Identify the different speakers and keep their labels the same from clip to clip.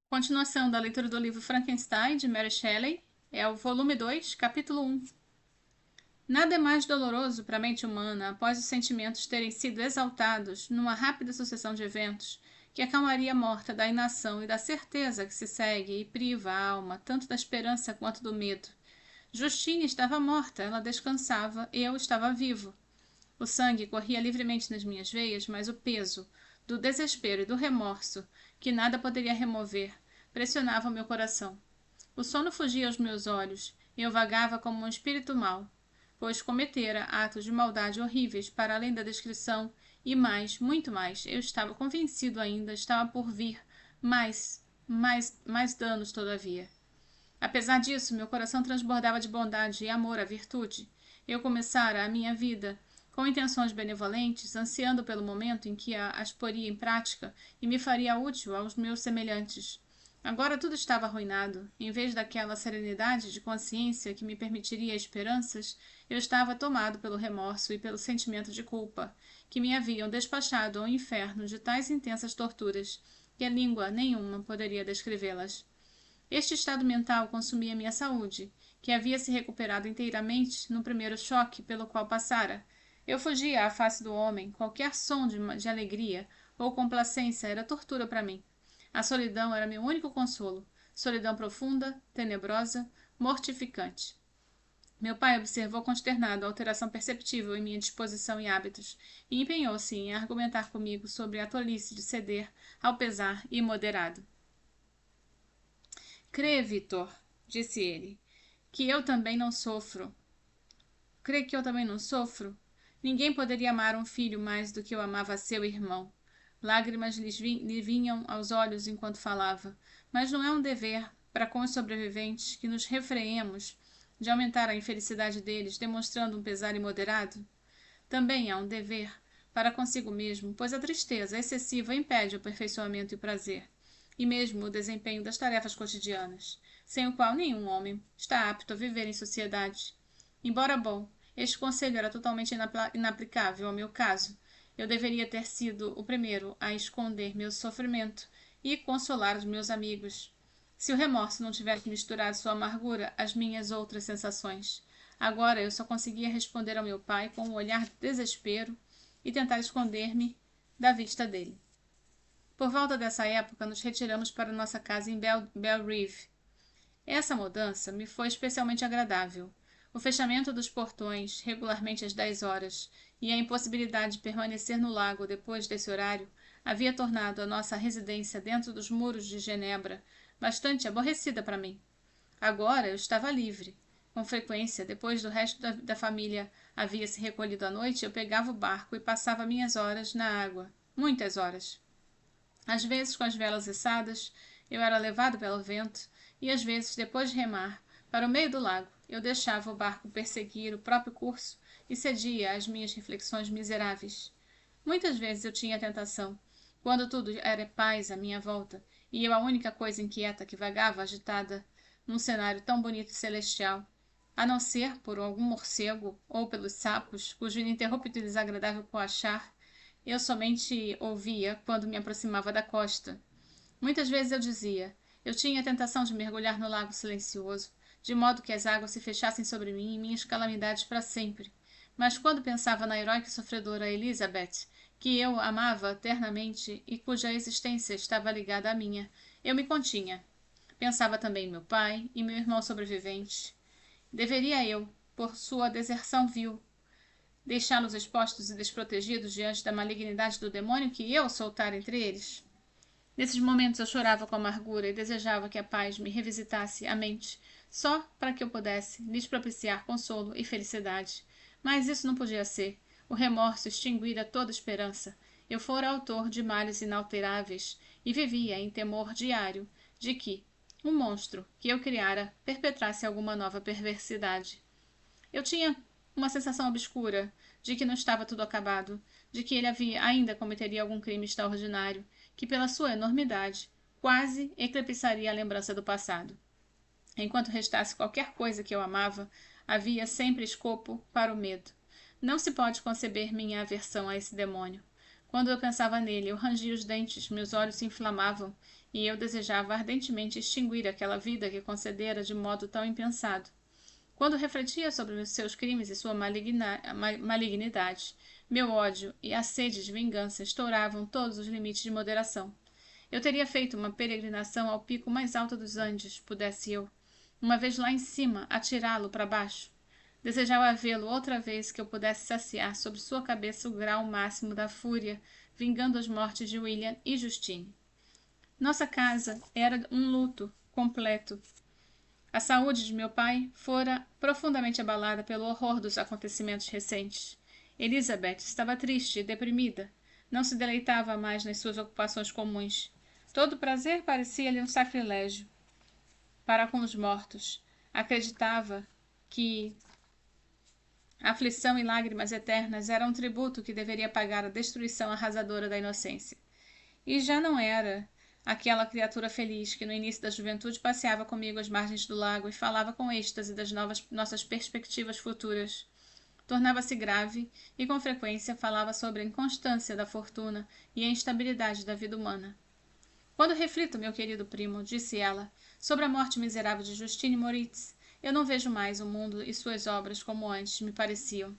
Speaker 1: Continuação da leitura do livro Frankenstein, de Mary Shelley, é o volume 2, capítulo 1. Nada é mais doloroso para a mente humana após os sentimentos terem sido exaltados numa rápida sucessão de eventos que a calmaria morta da inação e da certeza que se segue e priva a alma tanto da esperança quanto do medo. Justine estava morta, ela descansava, eu estava vivo. O sangue corria livremente nas minhas veias, mas o peso do desespero e do remorso, que nada poderia remover, pressionava o meu coração. O sono fugia aos meus olhos, e eu vagava como um espírito mau, pois cometera atos de maldade horríveis para além da descrição, e mais, muito mais, eu estava convencido ainda, estava por vir mais danos todavia. Apesar disso, meu coração transbordava de bondade e amor à virtude. Eu começara a minha vida com intenções benevolentes, ansiando pelo momento em que as poria em prática e me faria útil aos meus semelhantes. Agora tudo estava arruinado. Em vez daquela serenidade de consciência que me permitiria esperanças, eu estava tomado pelo remorso e pelo sentimento de culpa, que me haviam despachado ao inferno de tais intensas torturas, que a língua nenhuma poderia descrevê-las. Este estado mental consumia minha saúde, que havia se recuperado inteiramente no primeiro choque pelo qual passara. Eu fugia à face do homem, qualquer som de alegria ou complacência era tortura para mim. A solidão era meu único consolo, solidão profunda, tenebrosa, mortificante. Meu pai observou consternado a alteração perceptível em minha disposição e hábitos, e empenhou-se em argumentar comigo sobre a tolice de ceder ao pesar imoderado. Crê, Vitor, disse ele, que eu também não sofro. Crê que eu também não sofro? Ninguém poderia amar um filho mais do que eu amava seu irmão. Lágrimas lhe vinham aos olhos enquanto falava, mas não é um dever para com os sobreviventes que nos refreemos de aumentar a infelicidade deles, demonstrando um pesar imoderado? Também há um dever para consigo mesmo, pois a tristeza excessiva impede o aperfeiçoamento e o prazer, e mesmo o desempenho das tarefas cotidianas, sem o qual nenhum homem está apto a viver em sociedade. Embora bom, este conselho era totalmente inaplicável ao meu caso. Eu deveria ter sido o primeiro a esconder meu sofrimento e consolar os meus amigos, se o remorso não tivesse misturado sua amargura às minhas outras sensações. Agora eu só conseguia responder ao meu pai com um olhar de desespero e tentar esconder-me da vista dele. Por volta dessa época, nos retiramos para nossa casa em Belle Rive. Essa mudança me foi especialmente agradável. O fechamento dos portões, regularmente às 10 horas, e a impossibilidade de permanecer no lago depois desse horário, havia tornado a nossa residência dentro dos muros de Genebra bastante aborrecida para mim. Agora eu estava livre. Com frequência, depois do resto da família havia se recolhido à noite, eu pegava o barco e passava minhas horas na água. Muitas horas. Às vezes, com as velas içadas, eu era levado pelo vento, e às vezes, depois de remar, para o meio do lago, eu deixava o barco perseguir o próprio curso e cedia às minhas reflexões miseráveis. Muitas vezes eu tinha a tentação, quando tudo era paz à minha volta, e eu a única coisa inquieta que vagava agitada num cenário tão bonito e celestial, a não ser por algum morcego ou pelos sapos, cujo ininterrupto e desagradável coachar eu somente ouvia quando me aproximava da costa. Muitas vezes eu dizia, eu tinha a tentação de mergulhar no lago silencioso, de modo que as águas se fechassem sobre mim e minhas calamidades para sempre. Mas quando pensava na heróica e sofredora Elizabeth, que eu amava ternamente e cuja existência estava ligada à minha, eu me continha. Pensava também em meu pai e meu irmão sobrevivente. Deveria eu, por sua deserção vil, deixá-los expostos e desprotegidos diante da malignidade do demônio que eu soltara entre eles? Nesses momentos eu chorava com amargura e desejava que a paz me revisitasse a mente, só para que eu pudesse lhes propiciar consolo e felicidade. Mas isso não podia ser. O remorso extinguira toda esperança. Eu fora autor de males inalteráveis e vivia em temor diário de que um monstro que eu criara perpetrasse alguma nova perversidade. Eu tinha uma sensação obscura de que não estava tudo acabado, de que ele ainda cometeria algum crime extraordinário, que pela sua enormidade quase eclipsaria a lembrança do passado. Enquanto restasse qualquer coisa que eu amava, havia sempre escopo para o medo. Não se pode conceber minha aversão a esse demônio. Quando eu pensava nele, eu rangia os dentes, meus olhos se inflamavam, e eu desejava ardentemente extinguir aquela vida que concedera de modo tão impensado. Quando refletia sobre os seus crimes e sua malignidade, meu ódio e a sede de vingança estouravam todos os limites de moderação. Eu teria feito uma peregrinação ao pico mais alto dos Andes, pudesse eu, uma vez lá em cima, atirá-lo para baixo. Desejava vê-lo outra vez que eu pudesse saciar sobre sua cabeça o grau máximo da fúria, vingando as mortes de William e Justine. Nossa casa era um luto completo. A saúde de meu pai fora profundamente abalada pelo horror dos acontecimentos recentes. Elizabeth estava triste e deprimida. Não se deleitava mais nas suas ocupações comuns. Todo prazer parecia-lhe um sacrilégio para com os mortos. Acreditava que aflição e lágrimas eternas eram um tributo que deveria pagar a destruição arrasadora da inocência. E já não era aquela criatura feliz que no início da juventude passeava comigo às margens do lago e falava com êxtase das nossas perspectivas futuras. Tornava-se grave e com frequência falava sobre a inconstância da fortuna e a instabilidade da vida humana. Quando reflito, meu querido primo, disse ela, sobre a morte miserável de Justine Moritz, eu não vejo mais o mundo e suas obras como antes me pareciam.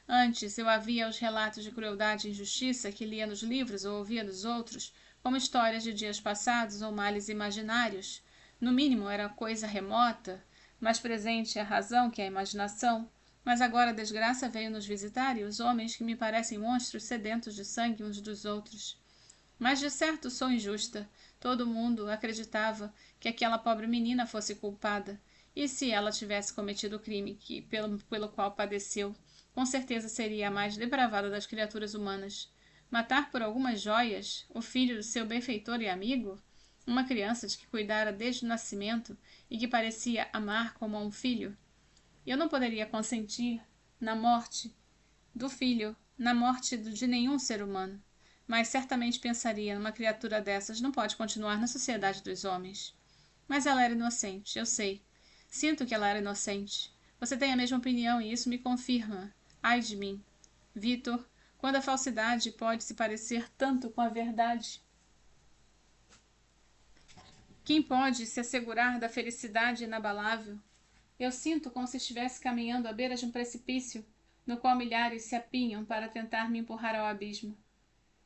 Speaker 1: Antes, eu havia os relatos de crueldade e injustiça que lia nos livros ou ouvia dos outros, como histórias de dias passados ou males imaginários. No mínimo, era coisa remota, mais presente a razão que a imaginação. Mas agora a desgraça veio nos visitar e os homens que me parecem monstros sedentos de sangue uns dos outros. Mas de certo sou injusta. Todo mundo acreditava que aquela pobre menina fosse culpada. E se ela tivesse cometido o crime pelo qual padeceu, com certeza seria a mais depravada das criaturas humanas. Matar por algumas joias o filho do seu benfeitor e amigo? Uma criança de que cuidara desde o nascimento e que parecia amar como a um filho? Eu não poderia consentir na morte do filho, na morte de nenhum ser humano. Mas certamente pensaria numa criatura dessas não pode continuar na sociedade dos homens. Mas ela era inocente, eu sei. Sinto que ela era inocente. Você tem a mesma opinião e isso me confirma. Ai de mim. Vitor, quando a falsidade pode se parecer tanto com a verdade? Quem pode se assegurar da felicidade inabalável? Eu sinto como se estivesse caminhando à beira de um precipício, no qual milhares se apinham para tentar me empurrar ao abismo.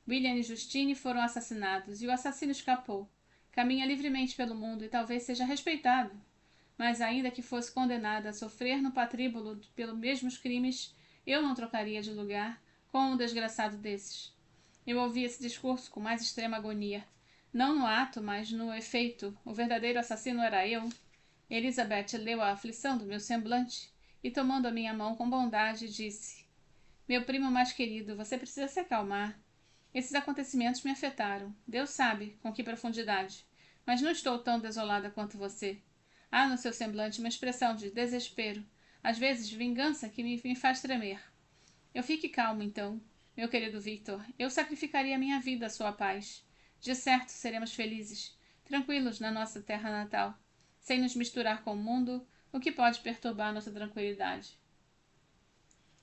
Speaker 1: William e Justine foram assassinados e o assassino escapou. Caminha livremente pelo mundo e talvez seja respeitado. Mas ainda que fosse condenada a sofrer no patríbulo pelos mesmos crimes, eu não trocaria de lugar com um desgraçado desses. Eu ouvi esse discurso com mais extrema agonia. Não no ato, mas no efeito. O verdadeiro assassino era eu. Elizabeth leu a aflição do meu semblante e, tomando a minha mão com bondade, disse: Meu primo mais querido, você precisa se acalmar. Esses acontecimentos me afetaram. Deus sabe com que profundidade. Mas não estou tão desolada quanto você. Há no seu semblante uma expressão de desespero, às vezes de vingança, que me faz tremer. Eu fique calmo, então, meu querido Victor. Eu sacrificaria minha vida à sua paz. De certo seremos felizes, tranquilos na nossa terra natal, sem nos misturar com o mundo, o que pode perturbar nossa tranquilidade.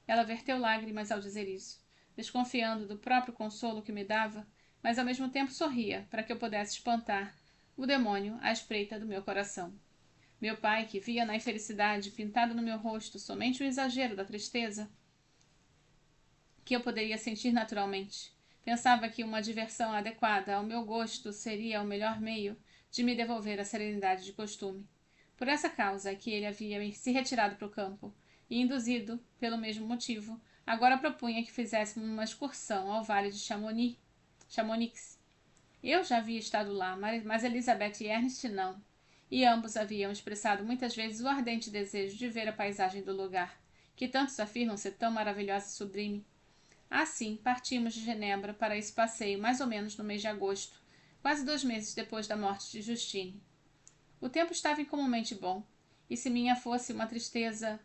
Speaker 1: Ela verteu lágrimas ao dizer isso, desconfiando do próprio consolo que me dava, mas ao mesmo tempo sorria, para que eu pudesse espantar o demônio à espreita do meu coração. Meu pai, que via na infelicidade pintado no meu rosto somente o exagero da tristeza que eu poderia sentir naturalmente, pensava que uma diversão adequada ao meu gosto seria o melhor meio de me devolver a serenidade de costume. Por essa causa é que ele havia se retirado para o campo, e, induzido pelo mesmo motivo, agora propunha que fizéssemos uma excursão ao vale de Chamonix. Eu já havia estado lá, mas Elizabeth e Ernest não, e ambos haviam expressado muitas vezes o ardente desejo de ver a paisagem do lugar, que tantos afirmam ser tão maravilhosa e sublime. Assim, partimos de Genebra para esse passeio mais ou menos no mês de agosto, quase 2 meses depois da morte de Justine. O tempo estava incomumente bom, e se minha fosse uma tristeza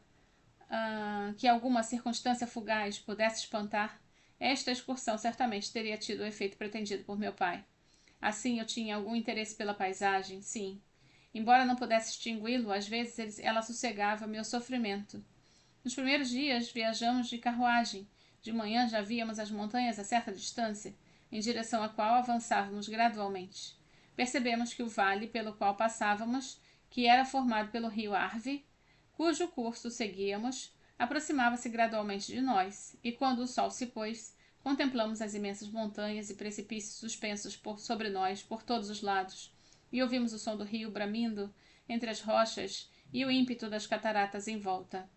Speaker 1: que alguma circunstância fugaz pudesse espantar, esta excursão certamente teria tido o efeito pretendido por meu pai. Assim, eu tinha algum interesse pela paisagem, sim. Embora não pudesse extingui-lo, às vezes ela sossegava meu sofrimento. Nos primeiros dias viajamos de carruagem, De manhã já víamos as montanhas a certa distância, em direção à qual avançávamos gradualmente. Percebemos que o vale pelo qual passávamos, que era formado pelo rio Arve, cujo curso seguíamos, aproximava-se gradualmente de nós, e quando o sol se pôs, contemplamos as imensas montanhas e precipícios suspensos sobre nós por todos os lados, e ouvimos o som do rio bramindo entre as rochas e o ímpeto das cataratas em volta.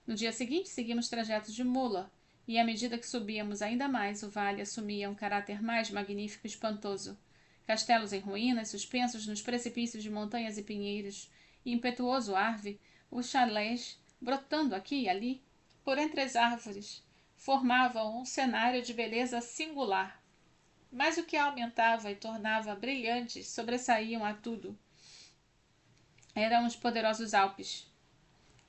Speaker 1: No dia seguinte seguimos trajetos de mula, e à medida que subíamos ainda mais, o vale assumia um caráter mais magnífico e espantoso. Castelos em ruínas, suspensos nos precipícios de montanhas e pinheiros, e impetuoso Arve, os chalés, brotando aqui e ali, por entre as árvores, formavam um cenário de beleza singular. Mas o que aumentava e tornava brilhantes sobressaíam a tudo. Eram os poderosos Alpes,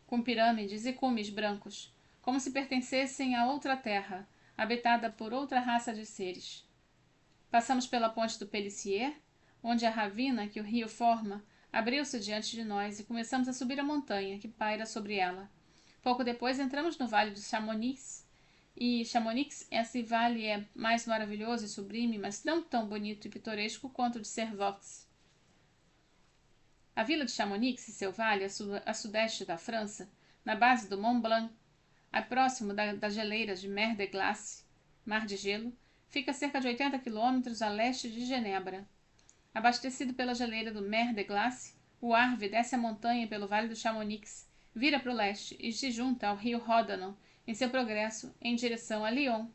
Speaker 1: com pirâmides e cumes brancos, como se pertencessem a outra terra, habitada por outra raça de seres. Passamos pela ponte do Pellicier, onde a ravina que o rio forma abriu-se diante de nós e começamos a subir a montanha que paira sobre ela. Pouco depois entramos no vale de Chamonix, e Chamonix, esse vale é mais maravilhoso e sublime, mas não tão bonito e pitoresco quanto o de Servox. A vila de Chamonix e seu vale, a sudeste da França, na base do Mont Blanc, próximo das geleiras de Mer de Glace, Mar de Gelo, fica a cerca de 80 quilômetros a leste de Genebra. Abastecido pela geleira do Mer de Glace, o Arve desce a montanha pelo vale do Chamonix, vira para o leste e se junta ao rio Ródano em seu progresso em direção a Lyon.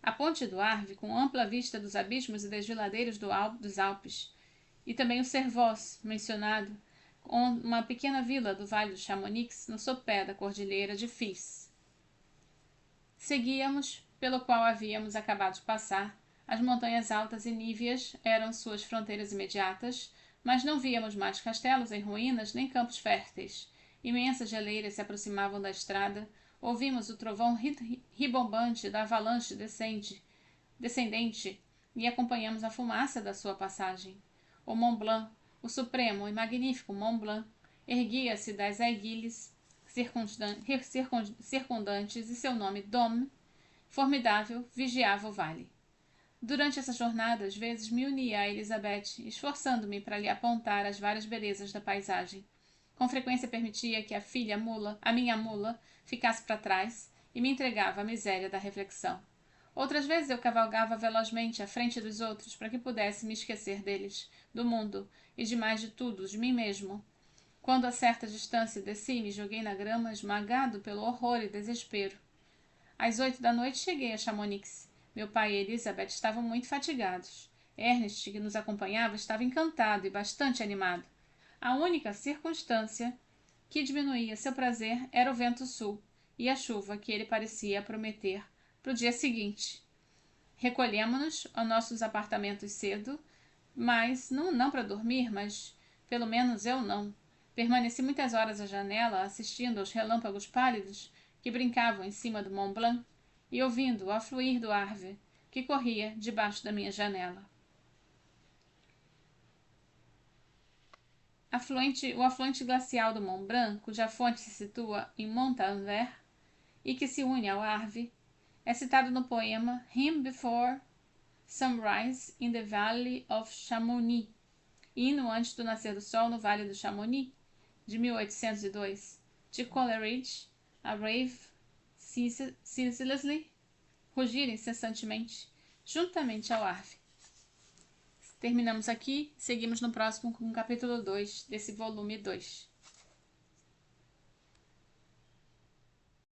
Speaker 1: A ponte do Arve, com ampla vista dos abismos e desfiladeiros dos Alpes, e também o Servoz, mencionado, com uma pequena vila do Vale do Chamonix, no sopé da cordilheira de Fils. Seguíamos, pelo qual havíamos acabado de passar, as montanhas altas e níveas eram suas fronteiras imediatas, mas não víamos mais castelos em ruínas nem campos férteis. Imensas geleiras se aproximavam da estrada, ouvimos o trovão ribombante da avalanche descendente e acompanhamos a fumaça da sua passagem. O Mont Blanc, o supremo e magnífico Mont Blanc, erguia-se das aiguilhes circundantes e seu nome Dôme, formidável, vigiava o vale. Durante essa jornada, às vezes me unia a Elizabeth, esforçando-me para lhe apontar as várias belezas da paisagem. Com frequência permitia que a minha mula, ficasse para trás e me entregava à miséria da reflexão. Outras vezes eu cavalgava velozmente à frente dos outros para que pudesse me esquecer deles, do mundo e de mais de tudo, de mim mesmo. Quando a certa distância desci e me joguei na grama, esmagado pelo horror e desespero. Às 8 da noite cheguei a Chamonix. Meu pai e Elizabeth estavam muito fatigados. Ernest, que nos acompanhava, estava encantado e bastante animado. A única circunstância que diminuía seu prazer era o vento sul e a chuva que ele parecia prometer para o dia seguinte. Recolhemo-nos aos nossos apartamentos cedo, mas não para dormir, mas pelo menos eu não. Permaneci muitas horas à janela assistindo aos relâmpagos pálidos que brincavam em cima do Mont Blanc e ouvindo o afluir do Arve, que corria debaixo da minha janela. O afluente glacial do Mont Blanc, cuja fonte se situa em Montanvert e que se une ao Arve, é citado no poema Hymn Before Sunrise in the Valley of Chamonix, hino antes do nascer do sol no Vale do Chamonix, de 1802, de Coleridge, a rave ceaselessly, rugir incessantemente, juntamente ao Arve. Terminamos aqui, seguimos no próximo com o capítulo 2 desse volume 2.